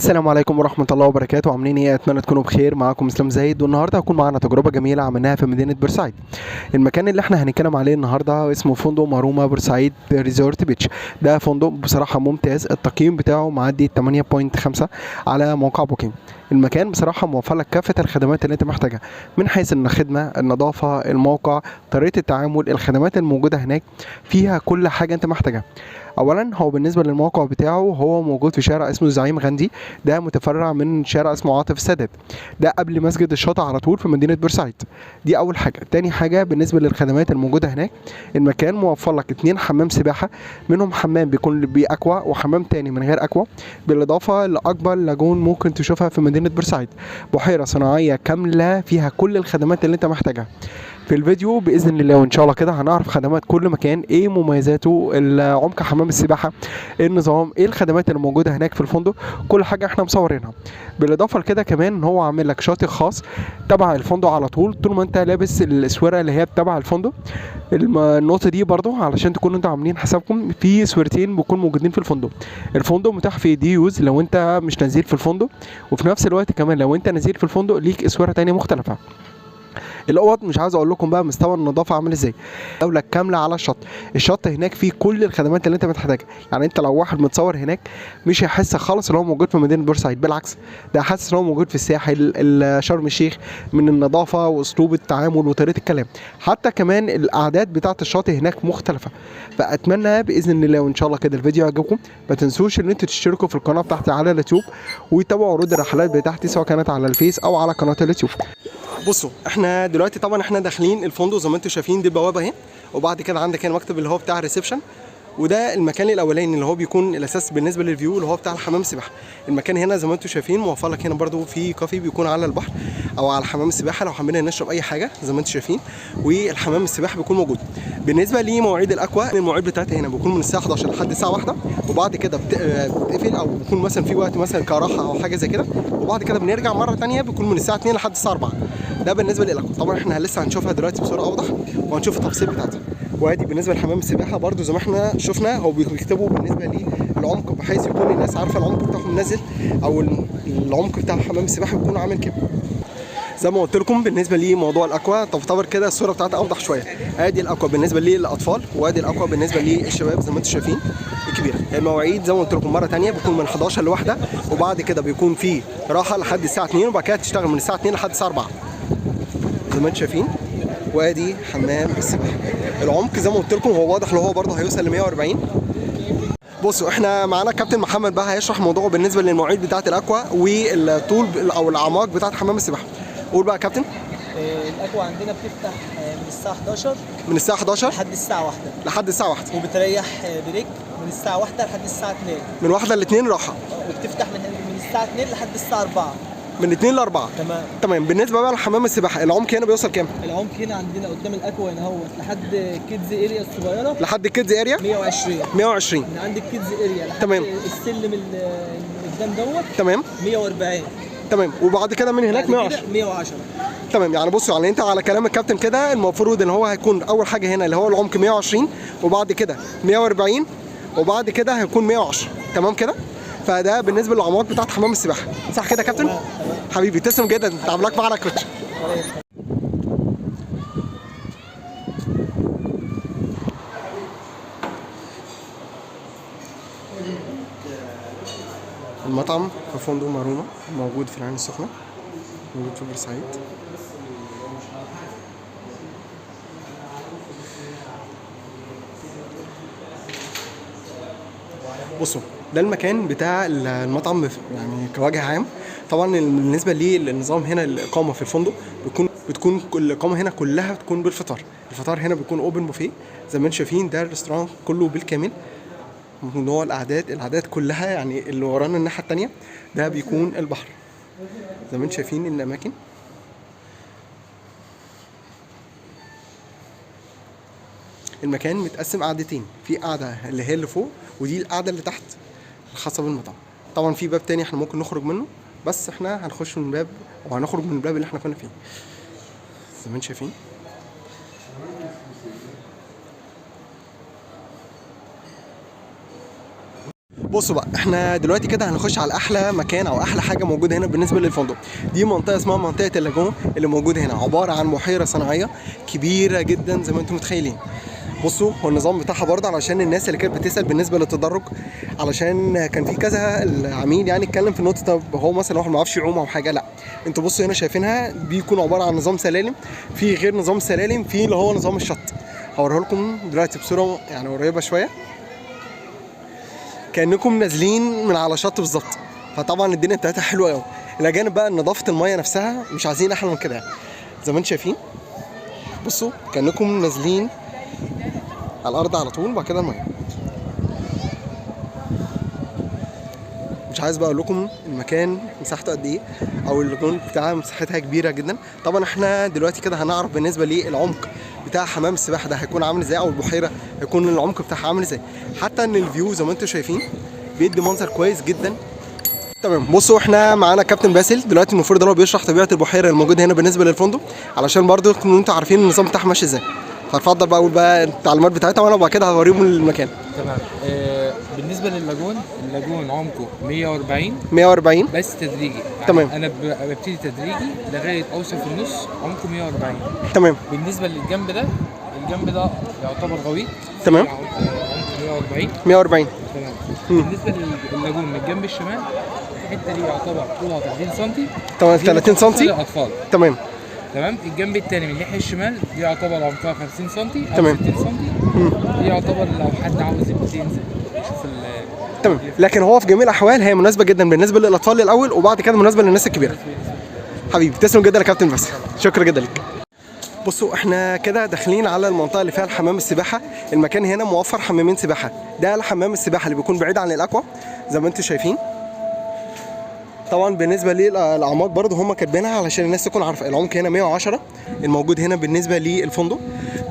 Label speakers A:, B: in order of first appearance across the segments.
A: السلام عليكم ورحمة الله وبركاته. عاملين ايه؟ اتمنى تكونوا بخير. معاكم اسلام زايد، والنهارده هيكون معانا تجربة جميلة عملناها في مدينة بورسعيد. المكان اللي احنا هنتكلم عليه النهارده اسمه فندق ماروما بورسعيد ريزورت بيتش. ده فندق بصراحة ممتاز، التقييم بتاعه معدي 8.5 على موقع بوكينج. المكان بصراحة موفر لك كافة الخدمات اللي انت محتاجها، من حيث الخدمة، النظافة، الموقع، طريقة التعامل، الخدمات الموجودة هناك فيها كل حاجة انت محتاجها. اولا هو بالنسبه للموقع بتاعه هو موجود في شارع اسمه زعيم غندي، ده متفرع من شارع اسمه عاطف السادات، ده قبل مسجد الشاطئ على طول في مدينه بورسعيد. دي اول حاجه. تاني حاجه بالنسبه للخدمات الموجوده هناك، المكان موفر لك 2 حمام سباحه، منهم حمام بيكون باكوا وحمام تاني من غير اكوا، بالاضافه لاكبر لاجون ممكن تشوفها في مدينه بورسعيد. بحيره صناعيه كامله فيها كل الخدمات اللي انت محتاجها. في الفيديو باذن الله وان شاء الله كده هنعرف خدمات كل مكان، ايه مميزاته، عمق حمام السباحه، ايه النظام، ايه الخدمات اللي موجوده هناك في الفندق، كل حاجه احنا مصورينها. بالاضافه لكده كمان ان هو عامل لك شاطئ خاص تبع الفندق على طول ما انت لابس الاسوره اللي هي تبع الفندق. النقطه دي برضو علشان تكونوا انتوا عاملين حسابكم في سويرتين بيكونوا موجودين في الفندق. الفندق متاح في دي يوز لو انت مش نزيل في الفندق، وفي نفس الوقت كمان لو انت نزيل في الفندق ليك اسوره تانية مختلفه. الاوض مش عاوز اقول لكم بقى مستوى النظافه عامل ازاي، دوله كامله على الشط. الشط هناك فيه كل الخدمات اللي انت محتاجها، يعني انت لو واحد متصور هناك مش هيحس خالص ان هو موجود في مدينه بورسعيد، بالعكس ده حاسس ان هو موجود في الساحل شرم الشيخ، من النظافه واسلوب التعامل وطريقه الكلام. حتى كمان الاعداد بتاعه الشاطئ هناك مختلفه. فاتمنى باذن الله وان شاء الله كده الفيديو يعجبكم. ما تنسوش ان انتوا تشتركوا في القناه بتاعتي على اليوتيوب، وتتابعوا عروض الرحلات بتاعتي سواء كانت على الفيس او على قناه اليوتيوب. بصوا احنا دلوقتي طبعا احنا داخلين الفندق زي ما انتم شايفين، دي البوابه اهي، وبعد كده عندك هنا المكتب اللي هو بتاع الريسبشن، وده المكان الاولاني اللي هو بيكون الاساس بالنسبه للفيو اللي هو بتاع الحمام السباحه. المكان هنا زي ما انتم شايفين موفر لك هنا برده في كافي بيكون على البحر او على حمام السباحه لو حابين نشرب اي حاجه زي ما انتم شايفين، والحمام السباحه بيكون موجود. بالنسبه لمواعيد الاكوا، المواعيد بتاعتها هنا بيكون من الساعه 11 لحد الساعه 1، وبعد كده بتقفل او بيكون مثلا في وقت مثلا كراحه او حاجه زي كده، وبعد كده بنرجع مره ثانيه بيكون من الساعه 2 لحد الساعه 4. ده بالنسبه للاكوا. طبعا احنا لسه هنشوفها دلوقتي بصوره اوضح وهنشوف التفاصيل بتاعتها. وادي بالنسبه لحمام السباحه برده زي ما احنا شفنا، هو بيكتبوا بالنسبه للعمق بحيث يكون الناس عارفه العمق بتاعهم نازل، او العمق بتاع حمام السباحه بيكون عامل كده. زي ما قلت لكم بالنسبه لموضوع الاكوا، تعتبر كده الصوره بتاعتها اوضح شويه. ادي الاكوا بالنسبه للاطفال، وادي الاكوا بالنسبه للشباب زي ما انتم شايفين الكبيره. المواعيد زي ما قلت لكم مره ثانيه بيكون من 11 لواحده، وبعد كده بيكون في راحه لحد الساعه 2، وبعد كده تشتغل من الساعه 2 لحد الساعه 4 زي ما انتم شايفين. وادي حمام السباحه. العمق زي ما قلت لكم هو واضح اللي هو برضه هيوصل ل 140. بصوا احنا معانا كابتن محمد بقى هيشرح موضوعه بالنسبه للمواعيد بتاعه الاكوا والطول او الاعماق بتاعه حمام السباحه. قول بقى يا كابتن.
B: الاكوا عندنا بتفتح من الساعه 11 لحد الساعه 1
A: لحد الساعه 1،
B: وبتريح بريك من الساعه 1 لحد الساعه 2،
A: من 1 ل 2 راحه،
B: وبتفتح من الساعه 2 لحد الساعه 4.
A: من 2 ل 4. تمام. بالنسبه بقى لحمام السباحه العمق هنا بيوصل كام؟
B: العمق هنا عندنا قدام الاكوا هنا اهوت لحد كيدز اريا الصغيره،
A: لحد الكيدز اريا
B: 120 من عند الكيدز اريا لحد
A: تمام
B: السلم اللي قدام دوت
A: تمام
B: 140
A: تمام، وبعد كده من هناك
B: 110
A: تمام. يعني بصوا يعني انت على كلام الكابتن كده المفروض ان هو هيكون اول حاجه هنا اللي هو العمق 120، وبعد كده 140، وبعد كده هيكون 110. تمام كده. فده بالنسبه للاعماق بتاعت حمام السباحه، صح كده يا كابتن؟ حبيبي تسلم جدا، تعاملك معانا يا كوتش. المطعم في فندق ماروما موجود في العين السخنه، موجود في بورسعيد. بصوا ده المكان بتاع المطعم يعني كوجه عام. طبعا بالنسبه للنظام هنا الاقامه في الفندق بتكون الاقامه هنا كلها بتكون بالفطار. الفطار هنا بيكون اوبن بوفيه زي ما انتم شايفين، ده الريستوران كله بالكامل. نوع الاعداد كلها، يعني اللي ورانا الناحيه الثانيه ده بيكون البحر زي ما انتم شايفين الاماكن. المكان متقسم قعدتين، في قعده اللي هي اللي فوق، ودي القعده اللي تحت الخاصه بالمطعم. طبعا في باب تاني احنا ممكن نخرج منه، بس احنا هنخش من باب او هنخرج من الباب اللي احنا كنا فيه زي ما انتم شايفين. بصوا بقى، احنا دلوقتي كده هنخش على احلى مكان او احلى حاجه موجوده هنا بالنسبه للفندق. دي منطقه اسمها منطقه اللاجون اللي موجوده هنا، عباره عن بحيره صناعيه كبيره جدا زي ما انتم متخيلين. بصوا هو النظام بتاعها برضه علشان الناس اللي كانت بتسال بالنسبه للتدرج، علشان كان في كذا العميل يعني اتكلم في النقطه، طب هو مثلا واحد ما بيعرفش يعوم او حاجه، لا انتوا بصوا هنا شايفينها بيكون عباره عن نظام سلالم، في غير نظام سلالم في اللي هو نظام الشط. هوريه لكم دلوقتي بصوره يعني قريبه شويه، كانكم نازلين من على شط بالظبط. فطبعا الدنيا بتاعتها حلوه قوي. الاجانب بقى نظافه الميه نفسها مش عايزين احلى من كده زي ما انتم شايفين. بصوا كانكم نازلين على الارض على طول، وبعد كده الميه. مش عايز بقى اقول لكم المكان مساحته قد ايه، او اللاجون بتاعها مساحتها كبيره جدا. طبعا احنا دلوقتي كده هنعرف بالنسبه للعمق بتاع حمام السباحه ده هيكون عامل ازاي، او البحيره هيكون العمق بتاعها عامل ازاي. حتى ان الفيو زي ما انتم شايفين بيدي منظر كويس جدا. تمام، بصوا احنا معانا كابتن باسل دلوقتي، المفروض ان هو بيشرح طبيعه البحيره الموجوده هنا بالنسبه للفندق، علشان برضو تكونوا انتوا عارفين النظام بتاعها ماشي ازاي. فاتفضل بقى قول بقى التعليمات بتاعتها، وانا بعد كده هوريهم المكان.
C: تمام. بالنسبه للاجون، اللاجون عمقه
A: 140
C: بس تدريجي يعني.
A: تمام.
C: انا ببتدي تدريجي لغايه اوصل في النص عمقه 140.
A: تمام.
C: بالنسبه للجنب ده، الجنب ده يعتبر غويط.
A: تمام.
C: عمقه
A: 140
C: تمام. بالنسبه للاجون من الجنب الشمال، الحته دي يعتبر طولها 30 سم.
A: تمام، 30 سم
C: للاطفال.
A: تمام.
C: تمام. الجنب الثاني من الناحيه الشمال دي يعتبر عمقها 50 سم او
A: تمام.
C: 60 سم. دي يعتبر لو حد عاوز يبتدي ينزل يشوف
A: تمام، لكن هو في جميع الاحوال هي مناسبه جدا بالنسبه للاطفال الاول، وبعد كده مناسبه للناس الكبيره. حبيبي تسلم جدا يا كابتن باسل، شكرا جدا لك. بصوا احنا كده داخلين على المنطقه اللي فيها الحمام السباحه. المكان هنا موفر حمامين سباحه، ده الحمام السباحه اللي بيكون بعيد عن الاكوا زي ما انتم شايفين. طبعا بالنسبه للاعماق برضو هم كاتبينها علشان الناس تكون عارفه. العمق هنا 110 الموجود هنا بالنسبه للفندق.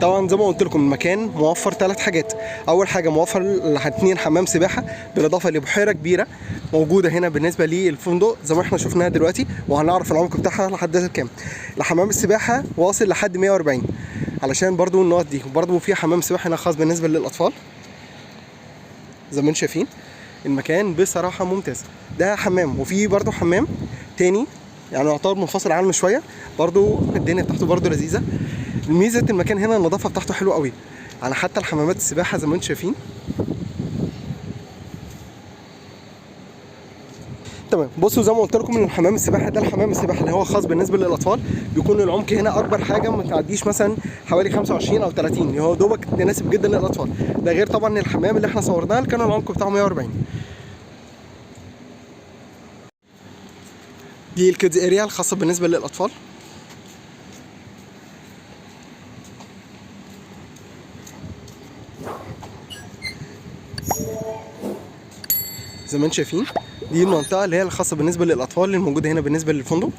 A: طبعا زي ما قلت لكم المكان موفر 3 حاجات. اول حاجه موفر 2 حمام سباحه بالاضافه لبحيره كبيره موجوده هنا بالنسبه للفندق زي ما احنا شفناها دلوقتي، وهنعرف العمق بتاعها لحد كام. الحمام السباحه واصل لحد 140 علشان برضو النقط دي. برضو في حمام سباحه هنا خاص بالنسبه للاطفال زي ما انتم شايفين. المكان بصراحه ممتاز. ده حمام، وفي برضو حمام تاني يعني يعتبر منفصل عنه شويه، برضو الدنيا بتاعته برضو لذيذه. ميزه المكان هنا النظافه بتاعته حلوه قوي، يعني حتى الحمامات السباحه زي ما انتم شايفين. تمام، بصوا زي ما قلت لكم ان الحمام السباحه ده الحمام السباحه اللي هو خاص بالنسبه للاطفال، بيكون العمق هنا اكبر حاجه ما تعديش مثلا حوالي 25 او 30، اللي هو دوبك مناسب جدا للاطفال. ده غير طبعا الحمام اللي احنا صورناه اللي كان العمق بتاعه 140. دي الكيدز اريا الخاصه بالنسبه للاطفال. زي ما انتم شايفين دي المنطقه اللي هي الخاصه بالنسبه للاطفال اللي موجوده هنا بالنسبه للفندق.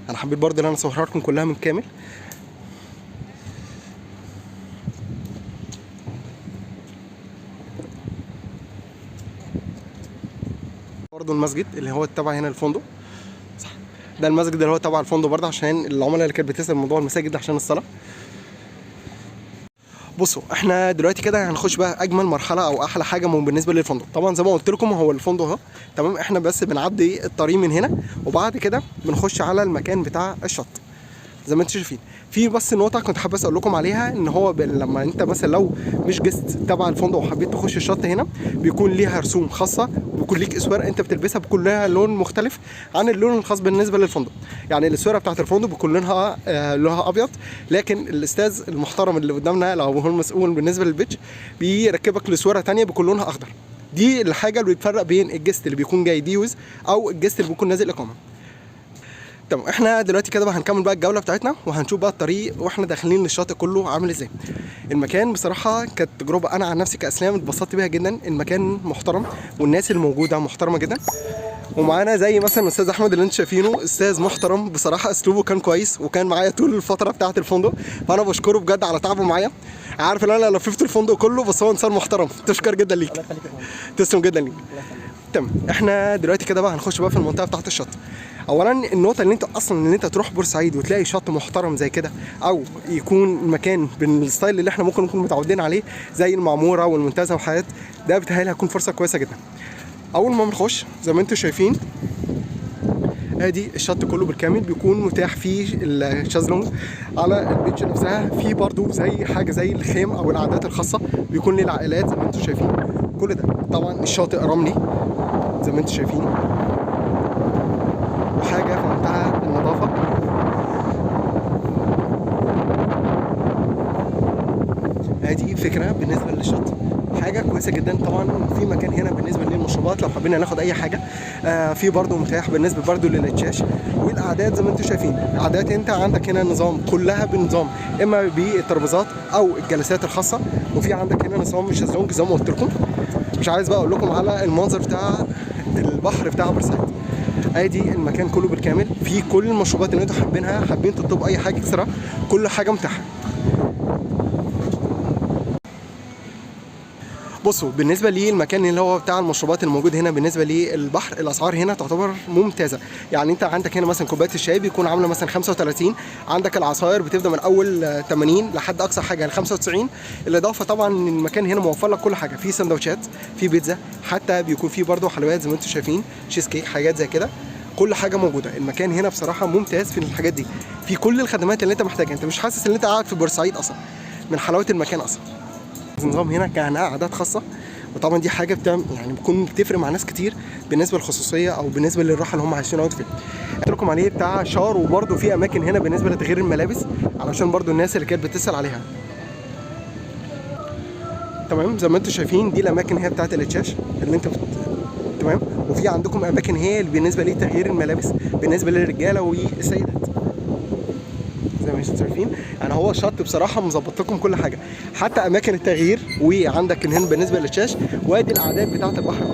A: انا حبيت برضه ان انا اصورها لكم كلها من كامل. برضه المسجد اللي هو تبع هنا الفندق، صح، ده المسجد اللي هو تبع الفندق برضه عشان العملاء اللي كانت بتسال موضوع المساجد عشان الصلاه. بصوا احنا دلوقتي كده هنخش بقى اجمل مرحله او احلى حاجه بالنسبه للفندق. طبعا زي ما قلت لكم هو الفندق اهو تمام، احنا بس بنعدي الطريق من هنا وبعد كده بنخش على المكان بتاع الشط زي ما انتم شايفين. في بس نقطه كنت حابب اقول لكم عليها، ان هو لما انت مثلا لو مش جست تبع الفندق وحبيت تخش الشط هنا بيكون ليها رسوم خاصه، وبيكون ليك اسوار انت بتلبسها بيكون لها لون مختلف عن اللون الخاص بالنسبه للفندق. يعني الاسوره بتاعت الفندق بيكون لونها ابيض، لكن الاستاذ المحترم اللي قدامنا لو هو المسؤول بالنسبه للبيتش بيركبك لاسوره ثانيه بيكون لونها اخضر. دي الحاجه اللي بتفرق بين الجست اللي بيكون جاي ديوز او الجست اللي بيكون نازل اقامه. تمام، احنا دلوقتي كده بقى هنكمل بقى الجوله بتاعتنا وهنشوف بقى الطريق واحنا داخلين للشاطئ كله عامل ازاي. المكان بصراحه كانت تجربه انا عن نفسي كاسلام اتبسطت بيها جدا. المكان محترم والناس الموجوده محترمه جدا، ومعانا زي مثلا الاستاذ احمد اللي انتم شايفينه، استاذ محترم بصراحه، اسلوبه كان كويس وكان معايا طول الفتره بتاعه الفندق، فانا بشكره بجد على تعبه معايا. عارف ان انا لففت الفندق كله بس هو انسان محترم، تشكر جدا ليك.
B: الله يخليك يا فندم.
A: تسلم جدا ليك.
B: الله يخليك.
A: تمام، احنا دلوقتي كده بقى هنخش بقى في المنطقه بتاعه الشط. اولا النقطه اللي انت اصلا ان انت تروح بورسعيد وتلاقي شط محترم زي كده، او يكون المكان بالستايل اللي احنا ممكن نكون متعودين عليه زي المعموره والمنتزه وحاجات، ده بيتهيألي هتكون فرصه كويسه جدا. اول ما بنخش زي ما انتم شايفين ادي الشط كله بالكامل بيكون متاح فيه الشازلونج على البيتش نفسها، في برضو زي حاجه زي الخيم او القعدات الخاصه بيكون للعائلات زي ما انتم شايفين. كل ده طبعا الشاطئ رملي زي ما انتم شايفين، وحاجه في منتهى النظافه. ادي فكره بالنسبه للشط، حاجه كويسه جدا. طبعا في مكان هنا بالنسبه للمشروبات لو حبينا ناخد اي حاجه، في برضو متاح بالنسبه برضو للاتشاش والقعدات زي ما انتم شايفين. قعدات انت عندك هنا نظام كلها بنظام اما بالترابيزات او الجلسات الخاصه، وفي عندك هنا نظام الشازلونج زي ما قلت لكم. مش عايز بقى اقول لكم على المنظر بتاع البحر بتاع بورسعيد. ادي المكان كله بالكامل، في كل المشروبات اللي انتم حابينها، حابين تطلبوا اي حاجه اكسترا كل حاجه متاحه. بصوا بالنسبه للمكان اللي هو بتاع المشروبات الموجود هنا بالنسبه للبحر، الاسعار هنا تعتبر ممتازه. يعني انت عندك هنا مثلا كوبايه الشاي بيكون عامله مثلا 35، عندك العصاير بتبدا من اول 80 لحد اقصى حاجه ل 95. الاضافه طبعا المكان هنا موفر لك كل حاجه، في سندوتشات، في بيتزا، حتى بيكون في برده حلويات زي ما انتم شايفين، تشيز كيك، حاجات زي كده، كل حاجه موجوده. المكان هنا بصراحه ممتاز في الحاجات دي، في كل الخدمات اللي انت محتاجها، انت مش حاسس ان انت قاعد في بورسعيد اصلا من حلاوه المكان اصلا. النظام هنا كأنها قعدات خاصه، وطبعا دي حاجه يعني بتكون بتفرق مع ناس كتير بالنسبه للخصوصيه او بالنسبه للراحه اللي هم عايشين يقعدوا فيها. قلت لكم عليه بتاع شار، وبرده في اماكن هنا بالنسبه لتغيير الملابس علشان برده الناس اللي كانت بتسال عليها. تمام زي ما انتم شايفين دي الاماكن هي بتاعت الاتشاش اللي انت تمام. وفي عندكم اماكن هي بالنسبه لتغيير الملابس بالنسبه للرجاله والسيدات زي ما انتم شايفين. يعني هو شط بصراحه مظبط لكم كل حاجه، حتى اماكن التغيير، وعندك هنا بالنسبه للشاش، وادي القعدات بتاعه البحر.